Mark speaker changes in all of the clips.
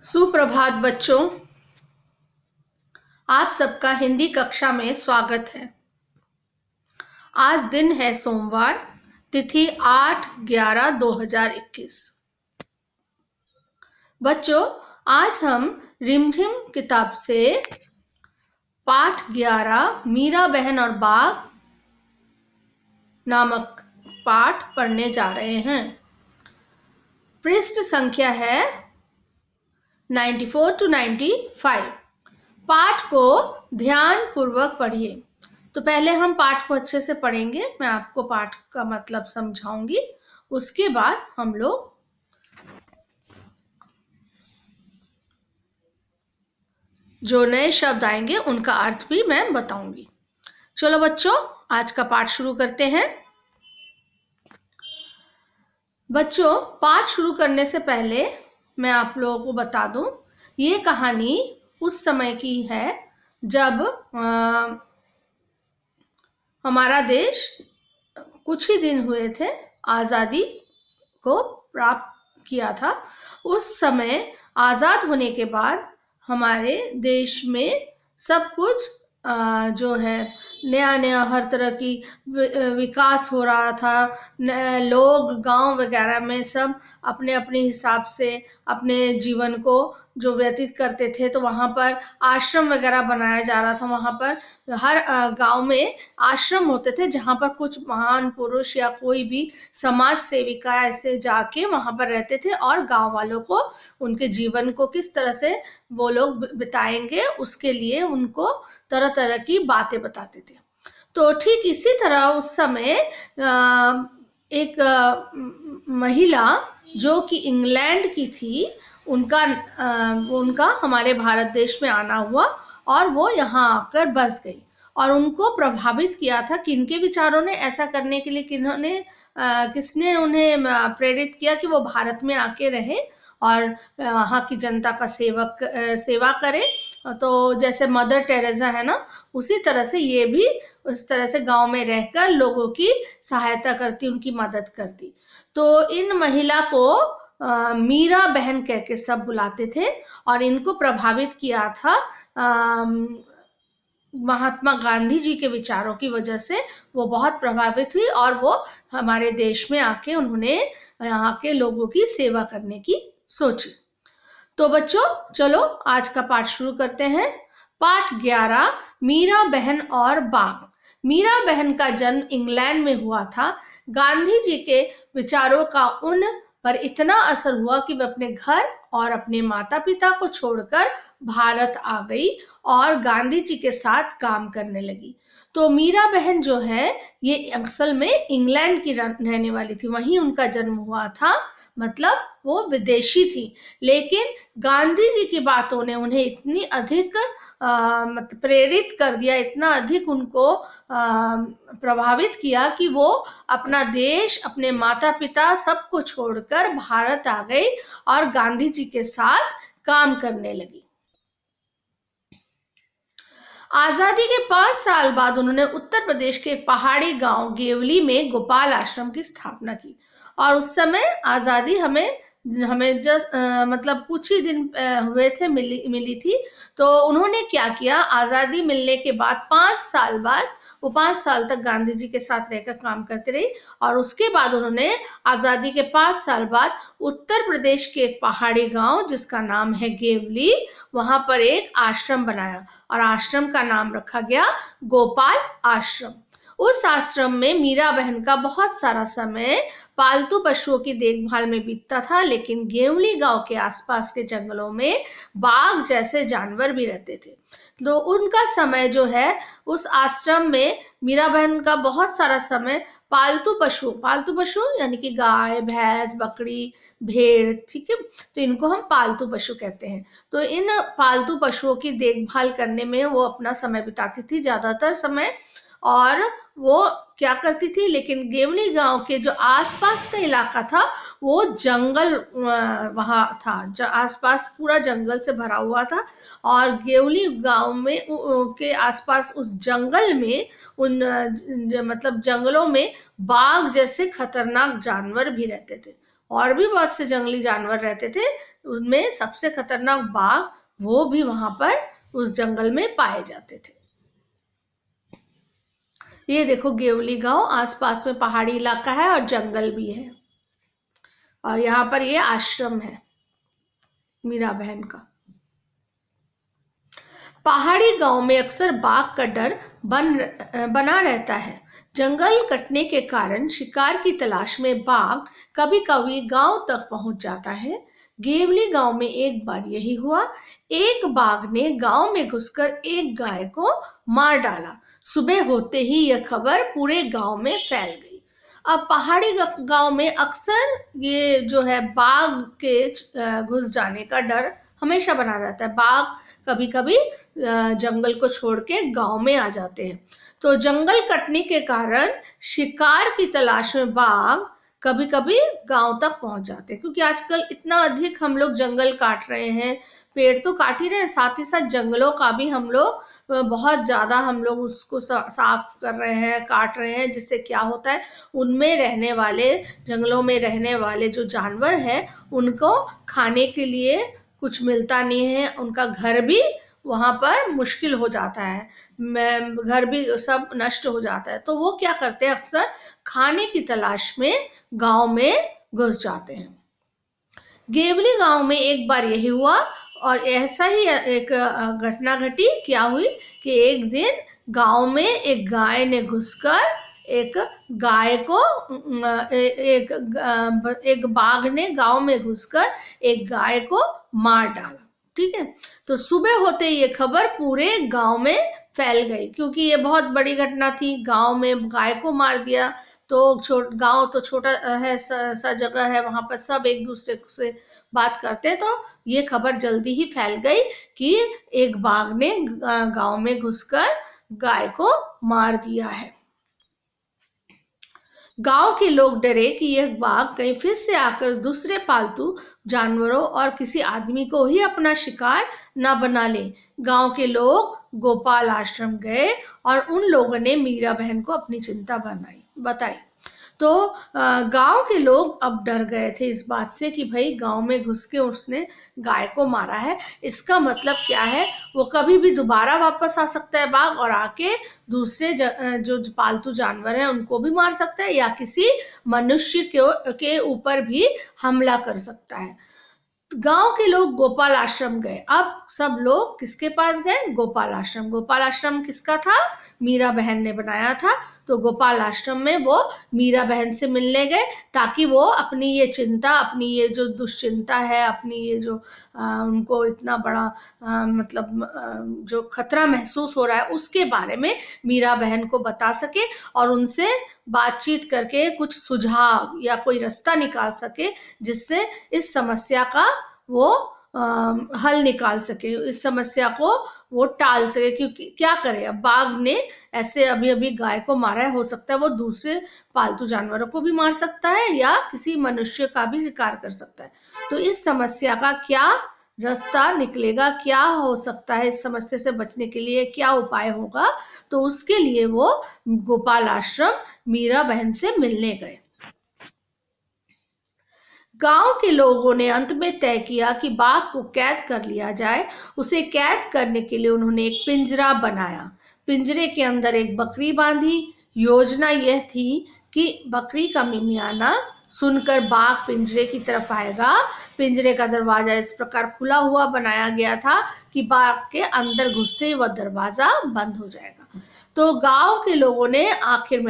Speaker 1: सुप्रभात बच्चों, आप सबका हिंदी कक्षा में स्वागत है। आज दिन है सोमवार, तिथि 8/11/2021। बच्चों, आज हम रिमझिम किताब से पाठ 11 मीरा बहन और बाघ नामक पाठ पढ़ने जा रहे हैं। पृष्ठ संख्या है 94 to 95। पाठ को ध्यान पूर्वक पढ़िए। तो पहले हम पाठ को अच्छे से पढ़ेंगे, मैं आपको पाठ का मतलब समझाऊंगी। उसके बाद हम लोग जो नए शब्द आएंगे उनका अर्थ भी मैं बताऊंगी। चलो बच्चों, आज का पाठ शुरू करते हैं। बच्चों, पाठ शुरू करने से पहले मैं आप लोगों को बता दूं, ये कहानी उस समय की है जब हमारा देश कुछ ही दिन हुए थे आजादी को प्राप्त किया था। उस समय आजाद होने के बाद हमारे देश में सब कुछ जो है नया नया हर तरह की विकास हो रहा था। लोग गांव वगैरह में सब अपने अपने हिसाब से अपने जीवन को जो व्यतीत करते थे, तो वहां पर आश्रम वगैरह बनाया जा रहा था। वहां पर हर गांव में आश्रम होते थे जहां पर कुछ महान पुरुष या कोई भी समाज सेविका ऐसे जाके वहां पर रहते थे और गांव वालों को उनके जीवन को किस तरह से वो लोग बिताएंगे उसके लिए उनको तरह तरह की बातें बताते थे। तो ठीक इसी तरह उस समय एक महिला जो कि इंग्लैंड की थी, उनका हमारे भारत देश में आना हुआ और वो यहाँ आकर बस गई। और उनको प्रभावित किया था किनके विचारों ने, ऐसा करने के लिए किसने उन्हें प्रेरित किया कि वो भारत में आके रहे और यहाँ की जनता का सेवा करे। तो जैसे मदर टेरेसा है ना, उसी तरह से ये भी उस तरह से गांव में रहकर लोगों की सहायता करती, उनकी मदद करती। तो इन महिला को मीरा बहन कह के सब बुलाते थे और इनको प्रभावित किया था महात्मा गांधी जी के विचारों की वजह से। वो बहुत प्रभावित हुई और वो हमारे देश में आके उन्होंने यहाँ के लोगों की सेवा करने की सोची। तो बच्चों, चलो आज का पाठ शुरू करते हैं। पाठ 11 मीरा बहन और बाघ। मीरा बहन का जन्म इंग्लैंड में हुआ था। गांधी जी के विचारों का उन पर इतना असर हुआ कि वे अपने घर और अपने माता पिता को छोड़कर भारत आ गई और गांधी जी के साथ काम करने लगी। तो मीरा बहन जो है ये असल में इंग्लैंड की रहने वाली थी, वहीं उनका जन्म हुआ था, मतलब वो विदेशी थी। लेकिन गांधी जी की बातों ने उन्हें इतनी अधिक प्रेरित कर दिया, इतना अधिक उनको प्रभावित किया कि वो अपना देश, अपने माता पिता सबको छोड़कर भारत आ गई और गांधी जी के साथ काम करने लगी। आजादी के 5 साल बाद उन्होंने उत्तर प्रदेश के पहाड़ी गांव गेवली में गोपाल आश्रम की स्थापना की। और उस समय आजादी हमें मतलब कुछ ही दिन हुए थे, मिली थी। तो उन्होंने क्या किया, आजादी मिलने के बाद 5 साल बाद वो 5 साल तक गांधी जी के साथ रहकर काम करते रही। और उसके बाद उन्होंने आजादी के 5 साल बाद उत्तर प्रदेश के एक पहाड़ी गांव जिसका नाम है गेवली, वहां पर एक आश्रम बनाया और आश्रम का नाम रखा गया गोपाल आश्रम। उस आश्रम में मीरा बहन का बहुत सारा समय पालतू पशुओं की देखभाल में बीतता था। लेकिन गेवली गांव के आसपास के जंगलों में बाघ जैसे जानवर भी रहते थे। तो उनका समय जो है उस आश्रम में मीरा बहन का बहुत सारा समय पालतू पशु यानी कि गाय, भैंस, बकरी, भेड़, ठीक है, तो इनको हम पालतू पशु कहते हैं। तो इन पालतू पशुओं की देखभाल करने में वो अपना समय बिताती थी ज्यादातर समय। और वो क्या करती थी, लेकिन गेवली गांव के जो आसपास का इलाका था वो जंगल वहां था, आसपास पूरा जंगल से भरा हुआ था। और गेवली गांव में के आसपास उस जंगल में मतलब जंगलों में बाघ जैसे खतरनाक जानवर भी रहते थे। और भी बहुत से जंगली जानवर रहते थे, उनमें सबसे खतरनाक बाघ वो भी वहां पर उस जंगल में पाए जाते थे। ये देखो गेवली गांव, आसपास में पहाड़ी इलाका है और जंगल भी है, और यहाँ पर ये आश्रम है मीरा बहन का। पहाड़ी गांव में अक्सर बाघ का डर बना रहता है। जंगल कटने के कारण शिकार की तलाश में बाघ कभी कभी गांव तक पहुंच जाता है। गेवली गांव में एक बार यही हुआ। एक बाघ ने गांव में घुसकर एक गाय को मार डाला। सुबह होते ही यह खबर पूरे गांव में फैल गई। अब पहाड़ी गांव में अक्सर ये जो है बाघ के घुस जाने का डर हमेशा बना रहता है। बाघ कभी कभी जंगल को छोड़ के गांव में आ जाते हैं। तो जंगल कटने के कारण शिकार की तलाश में बाघ कभी कभी गांव तक पहुंच जाते हैं, क्योंकि आजकल इतना अधिक हम लोग जंगल काट रहे हैं, पेड़ तो काट ही रहे हैं, साथ ही साथ जंगलों का भी हम लोग बहुत ज्यादा हम लोग उसको साफ कर रहे हैं, काट रहे हैं, जिससे क्या होता है उनमें रहने वाले, जंगलों में रहने वाले जो जानवर हैं उनको खाने के लिए कुछ मिलता नहीं है, उनका घर भी वहां पर मुश्किल हो जाता है, घर भी सब नष्ट हो जाता है। तो वो क्या करते हैं, अक्सर खाने की तलाश में गांव में घुस जाते हैं। गेवली गांव में एक बार यही हुआ, और ऐसा ही एक घटना घटी। क्या हुई कि एक दिन गांव में एक गाय ने घुसकर एक गाय को एक बाघ ने गांव में घुसकर एक गाय को मार डाला। ठीक है, तो सुबह होते ये खबर पूरे गांव में फैल गई, क्योंकि ये बहुत बड़ी घटना थी। गांव में गाय को मार दिया, तो गांव तो छोटा है, सा जगह है, वहां पर सब एक दूसरे से बात करते हैं। तो ये खबर जल्दी ही फैल गई कि एक बाघ ने गांव में घुसकर गाय को मार दिया है। गांव के लोग डरे कि यह बाघ कहीं फिर से आकर दूसरे पालतू जानवरों और किसी आदमी को ही अपना शिकार न बना ले। गांव के लोग गोपाल आश्रम गए और उन लोगों ने मीरा बहन को अपनी चिंता बताई। तो गांव के लोग अब डर गए थे इस बात से कि भाई गांव में घुस के उसने गाय को मारा है, इसका मतलब क्या है, वो कभी भी दोबारा वापस आ सकता है बाघ, और आके दूसरे जो पालतू जानवर हैं उनको भी मार सकता है, या किसी मनुष्य के ऊपर भी हमला कर सकता है। गांव के लोग गोपाल आश्रम गए। अब सब लोग किसके पास गए, गोपाल आश्रम। गोपाल आश्रम किसका था, मीरा बहन ने बनाया था। तो गोपाल आश्रम में वो मीरा बहन से मिलने गए, ताकि वो अपनी ये चिंता, अपनी ये जो दुश्चिंता है, अपनी ये जो उनको इतना बड़ा मतलब जो खतरा महसूस हो रहा है उसके बारे में मीरा बहन को बता सके, और उनसे बातचीत करके कुछ सुझाव या कोई रास्ता निकाल सके, जिससे इस समस्या का वो हल निकाल सके, इस समस्या को वो टाल सके। क्योंकि क्या करे, अब बाघ ने ऐसे अभी अभी गाय को मारा है, हो सकता है वो दूसरे पालतू जानवरों को भी मार सकता है, या किसी मनुष्य का भी शिकार कर सकता है। तो इस समस्या का क्या रास्ता निकलेगा, क्या हो सकता है, इस समस्या से बचने के लिए क्या उपाय होगा, तो उसके लिए वो गोपाल आश्रम मीरा बहन से मिलने गए। गांव के लोगों ने अंत में तय किया कि बाघ को कैद कर लिया जाए। उसे कैद करने के लिए उन्होंने एक पिंजरा बनाया। पिंजरे के अंदर एक बकरी बांधी। योजना यह थी कि बकरी का मिमियाना सुनकर बाघ पिंजरे की तरफ आएगा। पिंजरे का दरवाजा इस प्रकार खुला हुआ बनाया गया था कि बाघ के अंदर घुसते ही वह दरवाजा बंद हो जाएगा। तो गांव के लोगों ने आखिर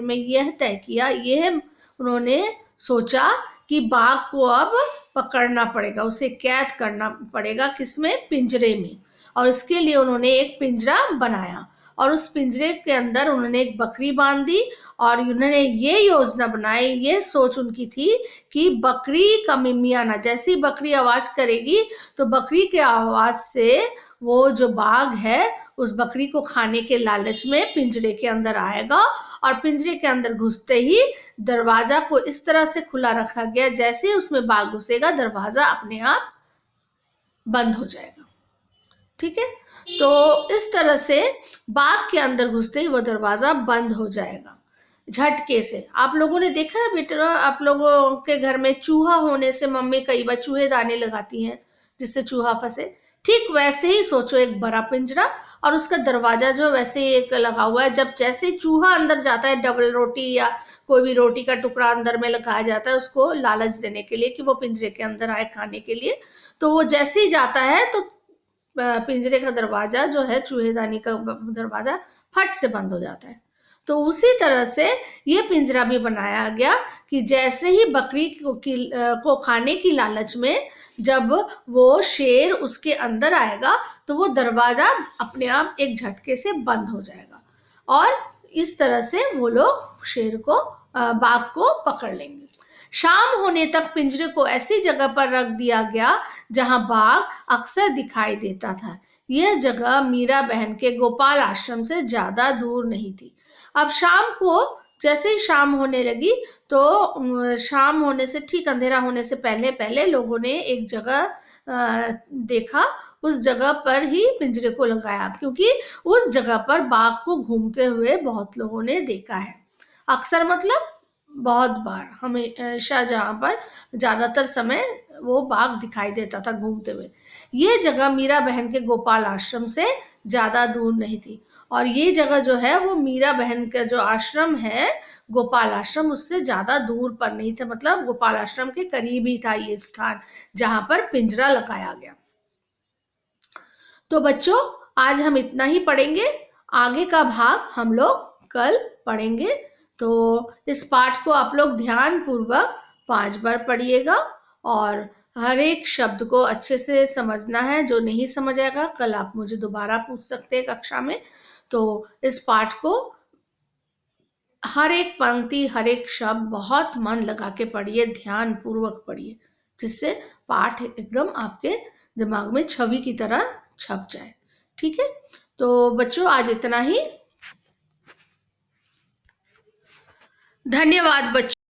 Speaker 1: में यह तय किया, यह उन्होंने सोचा कि बाघ को अब पकड़ना पड़ेगा, उसे कैद करना पड़ेगा, किसमें, पिंजरे में। और इसके लिए उन्होंने एक पिंजरा बनाया, और उस पिंजरे के अंदर उन्होंने एक बकरी बांध दी, और उन्होंने ये योजना बनाई, ये सोच उनकी थी कि बकरी का मिमियाना, जैसी बकरी आवाज करेगी तो बकरी के आवाज से वो जो बाघ है उस बकरी को खाने के लालच में पिंजरे के अंदर आएगा, और पिंजरे के अंदर घुसते ही दरवाजा को इस तरह से खुला रखा गया, जैसे ही उसमें बाघ घुसेगा दरवाजा अपने आप बंद हो जाएगा। ठीक है, तो इस तरह से बाघ के अंदर घुसते ही वो दरवाजा बंद हो जाएगा। झटके से। आप लोगों ने देखा है बेटा, आप लोगों के घर में चूहा होने से मम्मी कई बार चूहेदानी लगाती हैं जिससे चूहा फंसे। ठीक वैसे ही सोचो एक बड़ा पिंजरा और उसका दरवाजा जो वैसे ही एक लगा हुआ है। जब जैसे चूहा अंदर जाता है, डबल रोटी या कोई भी रोटी का टुकड़ा अंदर में लगाया जाता है उसको लालच देने के लिए कि वो पिंजरे के अंदर आए खाने के लिए, तो वो जैसे ही जाता है तो पिंजरे का दरवाजा जो है, चूहेदानी का दरवाजा फट से बंद हो जाता है। तो उसी तरह से ये पिंजरा भी बनाया गया कि जैसे ही बकरी को खाने की लालच में जब वो शेर उसके अंदर आएगा तो वो दरवाजा अपने आप एक झटके से बंद हो जाएगा और इस तरह से वो लोग शेर को बाघ को पकड़ लेंगे। शाम होने तक पिंजरे को ऐसी जगह पर रख दिया गया जहां बाघ अक्सर दिखाई देता था। यह जगह मीरा बहन के गोपाल आश्रम से ज्यादा दूर नहीं थी। अब शाम को जैसे ही शाम होने लगी तो शाम होने से ठीक अंधेरा होने से पहले पहले लोगों ने एक जगह देखा, उस जगह पर ही पिंजरे को लगाया क्योंकि उस जगह पर बाघ को घूमते हुए बहुत लोगों ने देखा है। अक्सर मतलब बहुत बार, हमेशा जहां पर ज्यादातर समय वो बाघ दिखाई देता था घूमते हुए। ये जगह मीरा बहन के गोपाल आश्रम से ज्यादा दूर नहीं थी और ये जगह जो है वो मीरा बहन का जो आश्रम है गोपाल आश्रम उससे ज्यादा दूर पर नहीं था, मतलब गोपाल आश्रम के करीब ही था ये स्थान जहां पर पिंजरा लगाया गया। तो बच्चों आज हम इतना ही पढ़ेंगे, आगे का भाग हम लोग कल पढ़ेंगे। तो इस पाठ को आप लोग ध्यान पूर्वक 5 बार पढ़िएगा और हर एक शब्द को अच्छे से समझना है। जो नहीं समझ आएगा कल आप मुझे दोबारा पूछ सकते हैं कक्षा में। तो इस पाठ को हर एक पंक्ति हर एक शब्द बहुत मन लगा के पढ़िए, ध्यान पूर्वक पढ़िए, जिससे पाठ एकदम आपके दिमाग में छवि की तरह छप जाए। ठीक है, तो बच्चों आज इतना ही। धन्यवाद बच्चों।